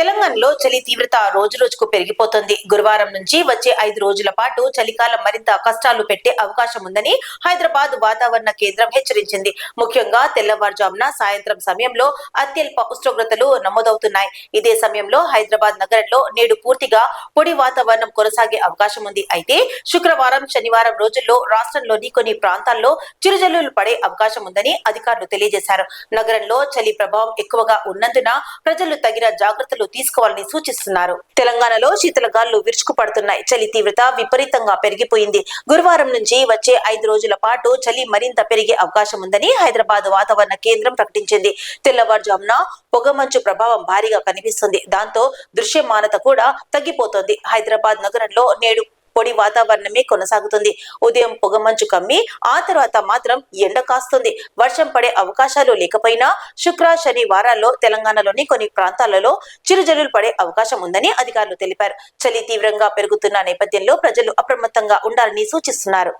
తెలంగాణలో చలి తీవ్రత రోజు రోజుకు పెరిగిపోతుంది. గురువారం నుంచి వచ్చే 5 రోజుల పాటు చలికాలం మరింత కష్టాలు పెట్టే అవకాశం ఉందని హైదరాబాద్ వాతావరణ కేంద్రం హెచ్చరించింది. ముఖ్యంగా తెల్లవారుజామున సాయంత్రం సమయంలో అత్యల్ప ఉష్ణోగ్రతలు నమోదవుతున్నాయి. ఇదే సమయంలో హైదరాబాద్ నగరంలో నేడు పూర్తిగా పొడి వాతావరణం కొనసాగే అవకాశం ఉంది. అయితే శుక్రవారం, శనివారం రోజుల్లో రాష్ట్రంలోని కొన్ని ప్రాంతాల్లో చిరుజల్లులు పడే అవకాశం ఉందని అధికారులు తెలియజేశారు. నగరంలో చలి ప్రభావం ఎక్కువగా ఉన్నందున ప్రజలు తగిన జాగ్రత్తలు తీసుకోవాలని సూచిస్తున్నారు. తెలంగాణలో శీతల గాలులు విరుచుకుపడుతున్నాయి. చలి తీవ్రత విపరీతంగా పెరిగిపోయింది. గురువారం నుంచి వచ్చే 5 రోజుల పాటు చలి మరింత పెరిగే అవకాశం ఉందని హైదరాబాద్ వాతావరణ కేంద్రం ప్రకటించింది. తెల్లవారుజామున పొగమంచు ప్రభావం భారీగా కనిపిస్తుంది. దాంతో దృశ్యమానత కూడా తగ్గిపోతోంది. హైదరాబాద్ నగరంలో నేడు పొడి వాతావరణమే కొనసాగుతుంది. ఉదయం పొగమంచు కమ్మి ఆ తర్వాత మాత్రం ఎండ కాస్తుంది. వర్షం పడే అవకాశాలు లేకపోయినా శుక్ర, శని వారాల్లో తెలంగాణలోని కొన్ని ప్రాంతాలలో చిరుజల్లులు పడే అవకాశం ఉందని అధికారులు తెలిపారు. చలి తీవ్రంగా పెరుగుతున్న నేపథ్యంలో ప్రజలు అప్రమత్తంగా ఉండాలని సూచిస్తున్నారు.